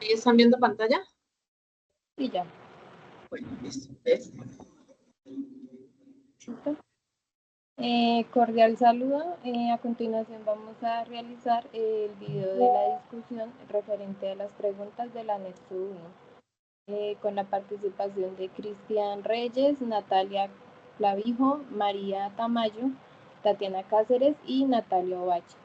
¿Ahí están viendo pantalla? Y ya. Bueno, listo. ¿Ves? ¿Listo? Cordial saludo. A continuación vamos a realizar el video de la discusión referente a las preguntas del anexo 1, con la participación de Cristian Reyes, Natalia Clavijo, María Tamayo, Tatiana Cáceres y Natalia Ovache.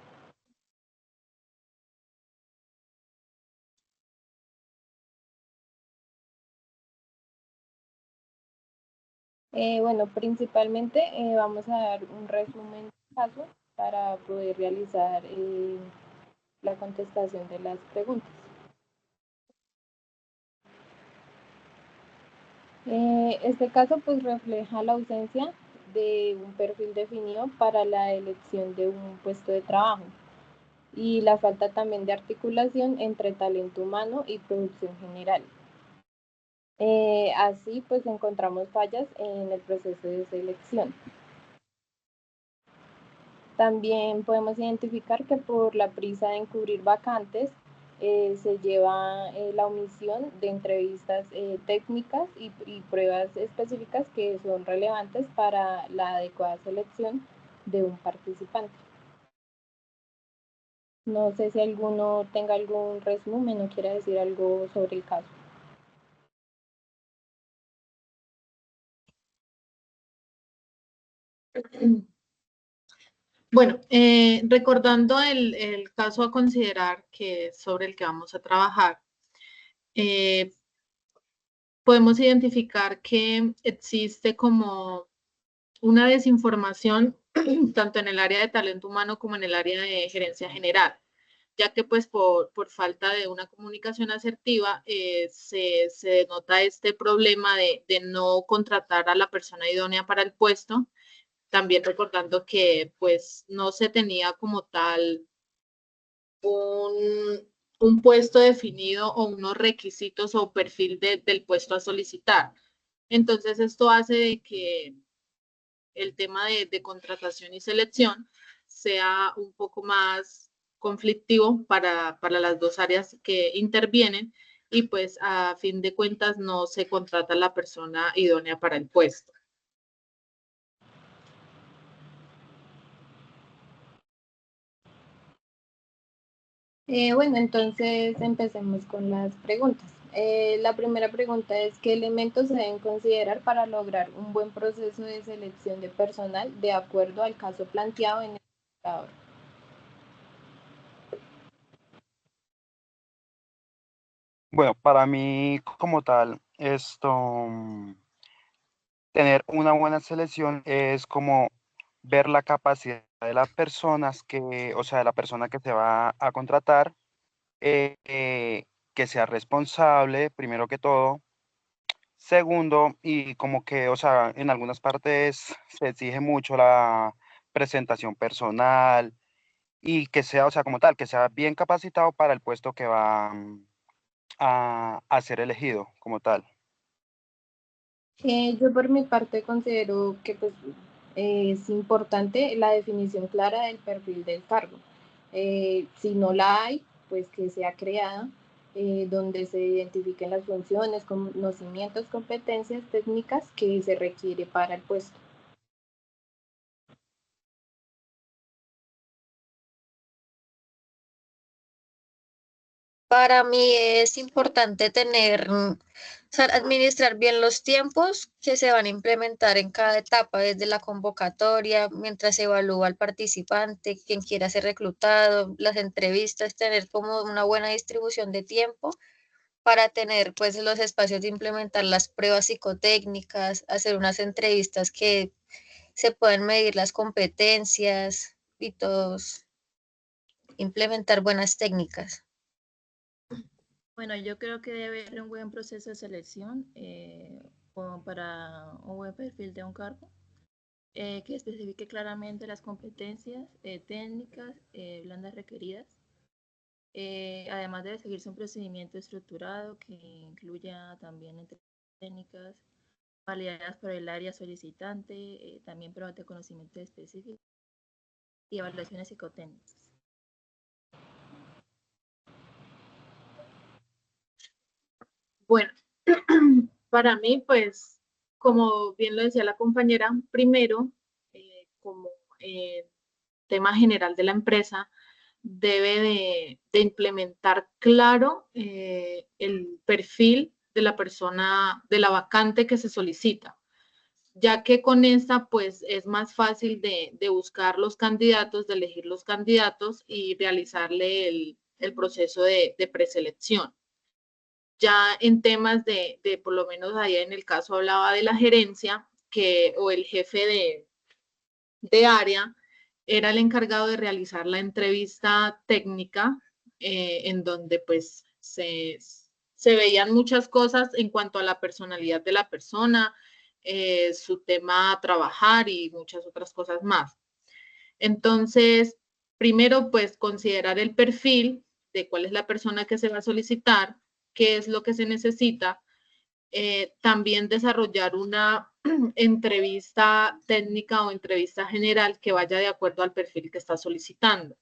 Bueno, principalmente vamos a dar un resumen del caso para poder realizar la contestación de las preguntas. Este caso pues refleja la ausencia de un perfil definido para la elección de un puesto de trabajo y la falta también de articulación entre talento humano y producción general. Así pues encontramos fallas en el proceso de selección. También podemos identificar que por la prisa de encubrir vacantes se lleva la omisión de entrevistas técnicas y pruebas específicas que son relevantes para la adecuada selección de un participante. No sé si alguno tenga algún resumen o quiera decir algo sobre el caso. Bueno, recordando el caso a considerar que es sobre el que vamos a trabajar, podemos identificar que existe como una desinformación tanto en el área de talento humano como en el área de gerencia general, ya que pues por falta de una comunicación asertiva se denota este problema de no contratar a la persona idónea para el puesto, también recordando que pues no se tenía como tal un puesto definido o unos requisitos o perfil del puesto a solicitar. Entonces esto hace de que el tema de contratación y selección sea un poco más conflictivo para las dos áreas que intervienen y pues a fin de cuentas no se contrata la persona idónea para el puesto. Bueno, entonces empecemos con las preguntas. La primera pregunta es: ¿qué elementos se deben considerar para lograr un buen proceso de selección de personal de acuerdo al caso planteado en el indicador? Bueno, para mí como tal, tener una buena selección es como ver la capacidad de las personas o sea, de la persona que se va a contratar, que sea responsable, primero que todo. Segundo, y como que, o sea, en algunas partes se exige mucho la presentación personal y que sea, o sea, como tal, que sea bien capacitado para el puesto que va a ser elegido como tal. Yo por mi parte considero que pues, es importante la definición clara del perfil del cargo. Si no la hay, pues que sea creada, donde se identifiquen las funciones, conocimientos, competencias técnicas que se requiere para el puesto. Para mí es importante administrar bien los tiempos que se van a implementar en cada etapa, desde la convocatoria, mientras se evalúa al participante, quien quiera ser reclutado, las entrevistas, tener como una buena distribución de tiempo para tener pues los espacios de implementar las pruebas psicotécnicas, hacer unas entrevistas que se puedan medir las competencias y todos implementar buenas técnicas. Bueno, yo creo que debe haber un buen proceso de selección para un buen perfil de un cargo, que especifique claramente las competencias técnicas blandas requeridas. Además debe seguirse un procedimiento estructurado que incluya también técnicas validadas por el área solicitante, también pruebas de conocimiento específico y evaluaciones psicotécnicas. Bueno, para mí, pues, como bien lo decía la compañera, primero, como tema general de la empresa, debe de implementar claro el perfil de la persona, de la vacante que se solicita, ya que con esta pues es más fácil de buscar los candidatos, de elegir los candidatos y realizarle el proceso de preselección. Ya en temas por lo menos ahí en el caso hablaba de la gerencia, o el jefe de área, era el encargado de realizar la entrevista técnica, en donde pues se veían muchas cosas en cuanto a la personalidad de la persona, su tema a trabajar y muchas otras cosas más. Entonces, primero pues considerar el perfil de cuál es la persona que se va a solicitar, qué es lo que se necesita, también desarrollar una entrevista técnica o entrevista general que vaya de acuerdo al perfil que está solicitando.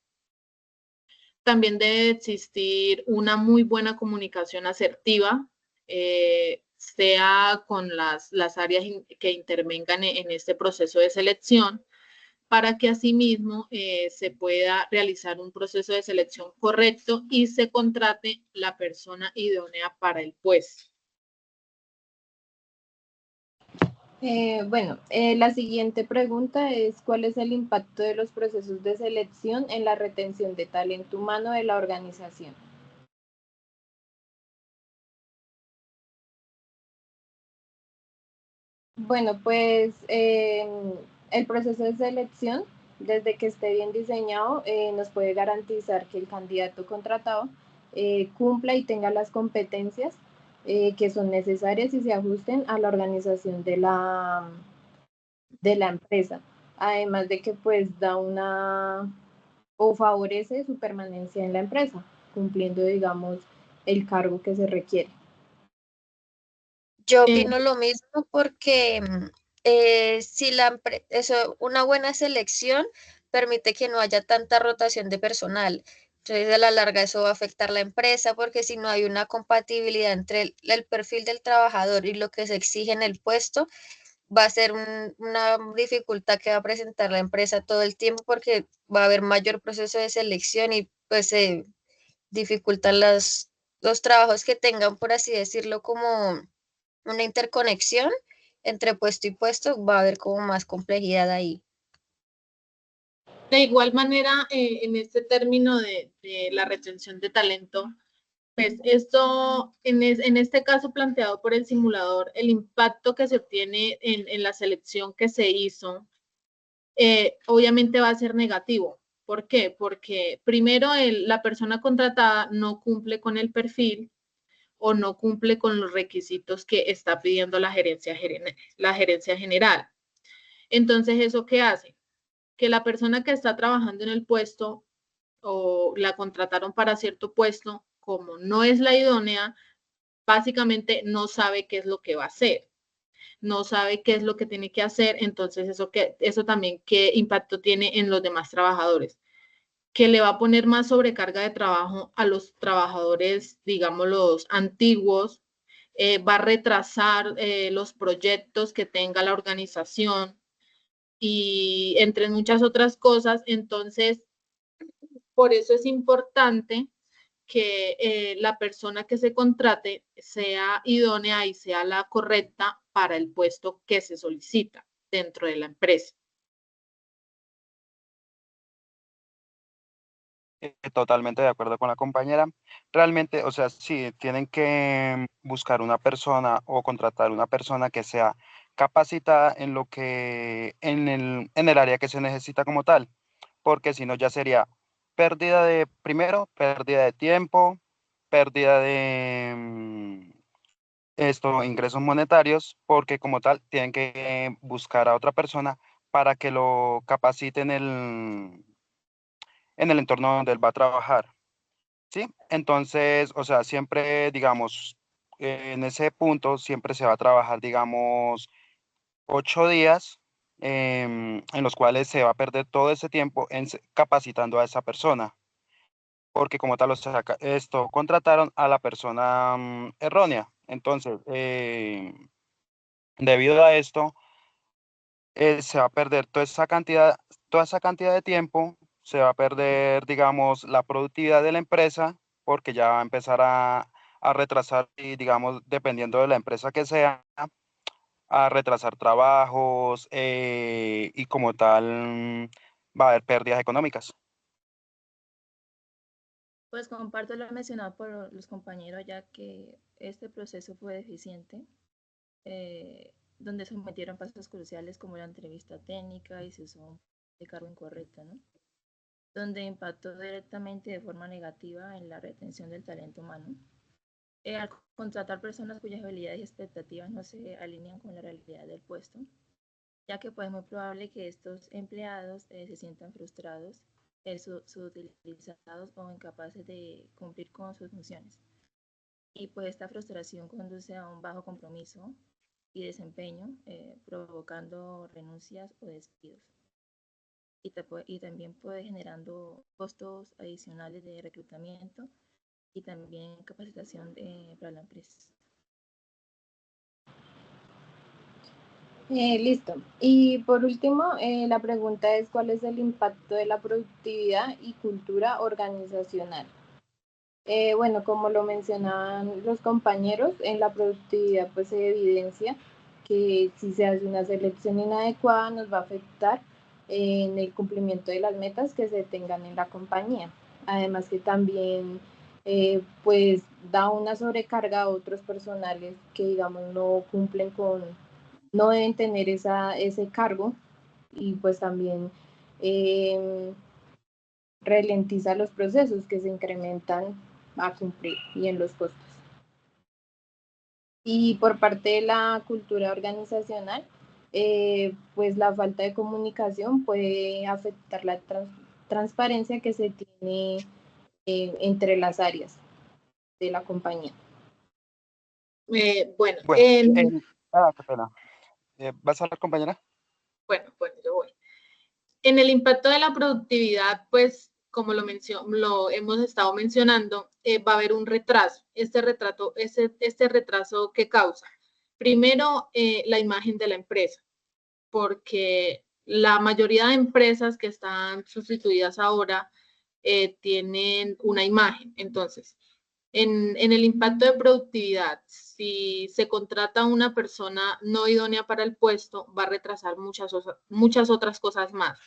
También debe existir una muy buena comunicación asertiva, sea con las áreas que intervengan en este proceso de selección, para que asimismo se pueda realizar un proceso de selección correcto y se contrate la persona idónea para el puesto. La siguiente pregunta es, ¿cuál es el impacto de los procesos de selección en la retención de talento humano de la organización? Bueno, pues el proceso de selección, desde que esté bien diseñado, nos puede garantizar que el candidato contratado cumpla y tenga las competencias que son necesarias y se ajusten a la organización de la empresa. Además de que pues da o favorece su permanencia en la empresa, cumpliendo, digamos, el cargo que se requiere. Yo opino lo mismo porque si una buena selección permite que no haya tanta rotación de personal. Entonces, a la larga eso va a afectar la empresa porque si no hay una compatibilidad entre el perfil del trabajador y lo que se exige en el puesto, va a ser una dificultad que va a presentar la empresa todo el tiempo porque va a haber mayor proceso de selección y pues se dificultan los trabajos que tengan, por así decirlo, como una interconexión entre puesto y puesto, va a haber como más complejidad ahí. De igual manera, en este término de la retención de talento, pues esto, en este caso planteado por el simulador, el impacto que se obtiene en la selección que se hizo, obviamente va a ser negativo. ¿Por qué? Porque primero la persona contratada no cumple con el perfil o no cumple con los requisitos que está pidiendo la gerencia general. Entonces, ¿eso qué hace? Que la persona que está trabajando en el puesto o la contrataron para cierto puesto, como no es la idónea, básicamente no sabe qué es lo que va a hacer, no sabe qué es lo que tiene que hacer, entonces eso también qué impacto tiene en los demás trabajadores, que le va a poner más sobrecarga de trabajo a los trabajadores, digamos, los antiguos, va a retrasar los proyectos que tenga la organización y entre muchas otras cosas. Entonces, por eso es importante que la persona que se contrate sea idónea y sea la correcta para el puesto que se solicita dentro de la empresa. Totalmente de acuerdo con la compañera. Realmente, o sea, sí, tienen que buscar una persona o contratar una persona que sea capacitada en lo que, en el área que se necesita como tal, porque si no ya sería primero, pérdida de tiempo, pérdida de ingresos monetarios, porque como tal tienen que buscar a otra persona para que lo capacite en el entorno donde él va a trabajar. ¿Sí? Entonces, o sea, siempre, digamos, en ese punto siempre se va a trabajar, digamos, 8 días en los cuales se va a perder todo ese tiempo capacitando a esa persona, porque como tal, o sea, esto contrataron a la persona errónea. Entonces, debido a esto, se va a perder toda esa cantidad de tiempo, se va a perder, digamos, la productividad de la empresa, porque ya va a empezar a retrasar y, digamos, dependiendo de la empresa que sea, a retrasar trabajos y como tal va a haber pérdidas económicas. Pues comparto lo mencionado por los compañeros, ya que este proceso fue deficiente, donde se cometieron pasos cruciales como la entrevista técnica y se usó un de cargo incorrecto, ¿no? Donde impactó directamente de forma negativa en la retención del talento humano. Al contratar personas cuyas habilidades y expectativas no se alinean con la realidad del puesto, ya que pues, es muy probable que estos empleados se sientan frustrados, subutilizados o incapaces de cumplir con sus funciones. Y pues esta frustración conduce a un bajo compromiso y desempeño, provocando renuncias o despidos. Y también puede generando costos adicionales de reclutamiento y también capacitación para la empresa. Listo. Y por último, la pregunta es, ¿cuál es el impacto de la productividad y cultura organizacional? Bueno, como lo mencionaban los compañeros, en la productividad pues se evidencia que si se hace una selección inadecuada nos va a afectar en el cumplimiento de las metas que se tengan en la compañía. Además que también pues da una sobrecarga a otros personales que digamos no cumplen no deben tener ese cargo y pues también ralentiza los procesos que se incrementan a cumplir y en los costos. Y por parte de la cultura organizacional, pues la falta de comunicación puede afectar la transparencia que se tiene entre las áreas de la compañía. Bueno, Bueno, qué pena. ¿Vas a hablar, compañera? bueno, yo voy. En el impacto de la productividad, pues como lo hemos estado mencionando, va a haber un retraso. Este retraso, ¿qué causa? Primero, la imagen de la empresa, porque la mayoría de empresas que están sustituidas ahora tienen una imagen. Entonces, en el impacto de productividad, si se contrata a una persona no idónea para el puesto, va a retrasar muchas otras cosas más,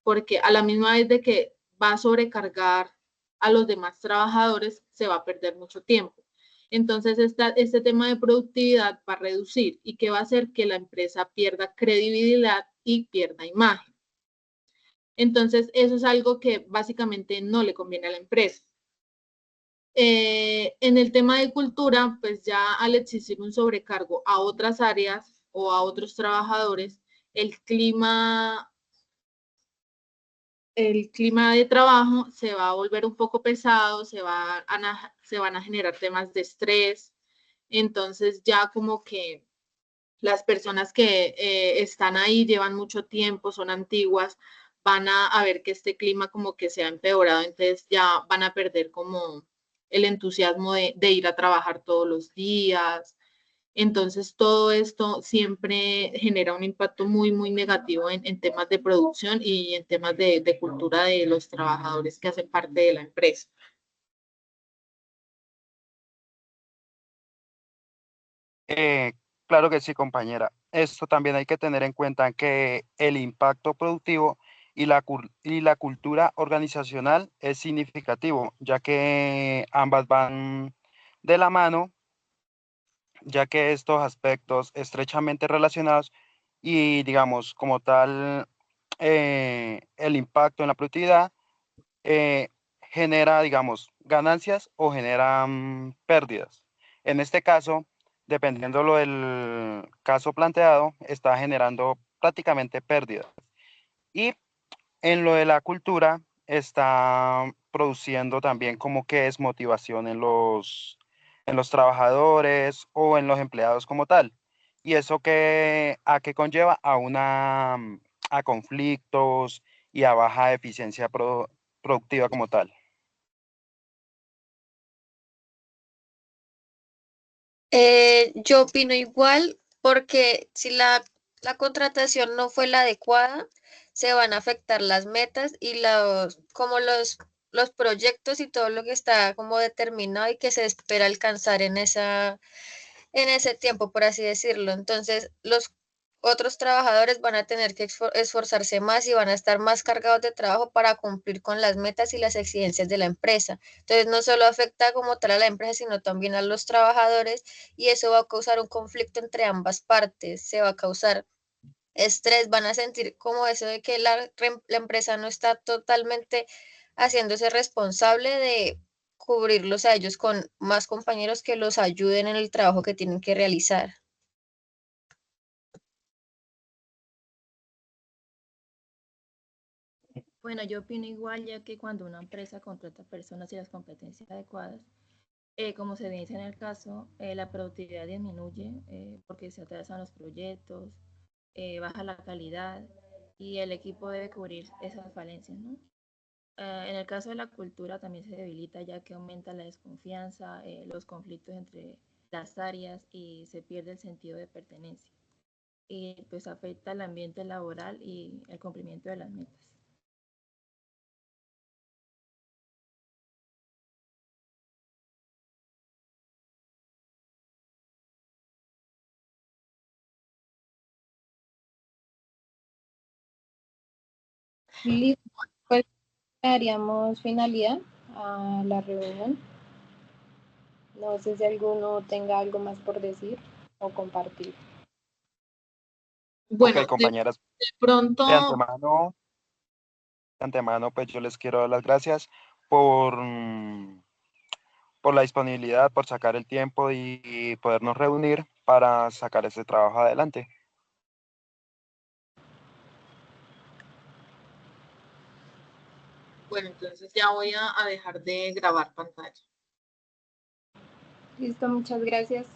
porque a la misma vez de que va a sobrecargar a los demás trabajadores, se va a perder mucho tiempo. Entonces, este tema de productividad va a reducir y que va a hacer que la empresa pierda credibilidad y pierda imagen. Entonces, eso es algo que básicamente no le conviene a la empresa. En el tema de cultura, pues ya al existir un sobrecargo a otras áreas o a otros trabajadores, el clima de trabajo se va a volver un poco pesado, se van a generar temas de estrés. Entonces ya como que las personas que están ahí llevan mucho tiempo, son antiguas, van a ver que este clima como que se ha empeorado, entonces ya van a perder como el entusiasmo de ir a trabajar todos los días. Entonces todo esto siempre genera un impacto muy negativo en temas de producción y en temas de cultura de los trabajadores que hacen parte de la empresa. Claro que sí, compañera. Esto también hay que tener en cuenta que el impacto productivo y la cultura organizacional es significativo, ya que ambas van de la mano, ya que estos aspectos estrechamente relacionados y, digamos, como tal, el impacto en la productividad eh, genera, digamos, ganancias o genera pérdidas. En este caso, dependiendo lo del caso planteado, está generando prácticamente pérdidas. Y en lo de la cultura, está produciendo también como que es motivación en los trabajadores o en los empleados como tal. Y eso a qué conlleva a conflictos y a baja eficiencia productiva como tal. Yo opino igual porque si la contratación no fue la adecuada, se van a afectar las metas y como los proyectos y todo lo que está como determinado y que se espera alcanzar en ese tiempo, por así decirlo. Entonces, los otros trabajadores van a tener que esforzarse más y van a estar más cargados de trabajo para cumplir con las metas y las exigencias de la empresa. Entonces, no solo afecta como tal a la empresa, sino también a los trabajadores y eso va a causar un conflicto entre ambas partes. Se va a causar estrés, van a sentir como eso de que la empresa no está totalmente haciéndose responsable de cubrirlos a ellos con más compañeros que los ayuden en el trabajo que tienen que realizar. Bueno, yo opino igual, ya que cuando una empresa contrata personas y las competencias adecuadas, como se dice en el caso, la productividad disminuye porque se atrasan los proyectos, baja la calidad y el equipo debe cubrir esas falencias, ¿no? En el caso de la cultura también se debilita ya que aumenta la desconfianza, los conflictos entre las áreas y se pierde el sentido de pertenencia. Y pues afecta el ambiente laboral y el cumplimiento de las metas. Listo, pues daríamos finalidad a la reunión. No sé si alguno tenga algo más por decir o compartir. Bueno, Ok, compañeras, de pronto, de antemano, pues yo les quiero dar las gracias por, por la disponibilidad, por sacar el tiempo y podernos reunir para sacar este trabajo adelante. bueno, entonces ya voy a dejar de grabar pantalla. Listo, muchas gracias.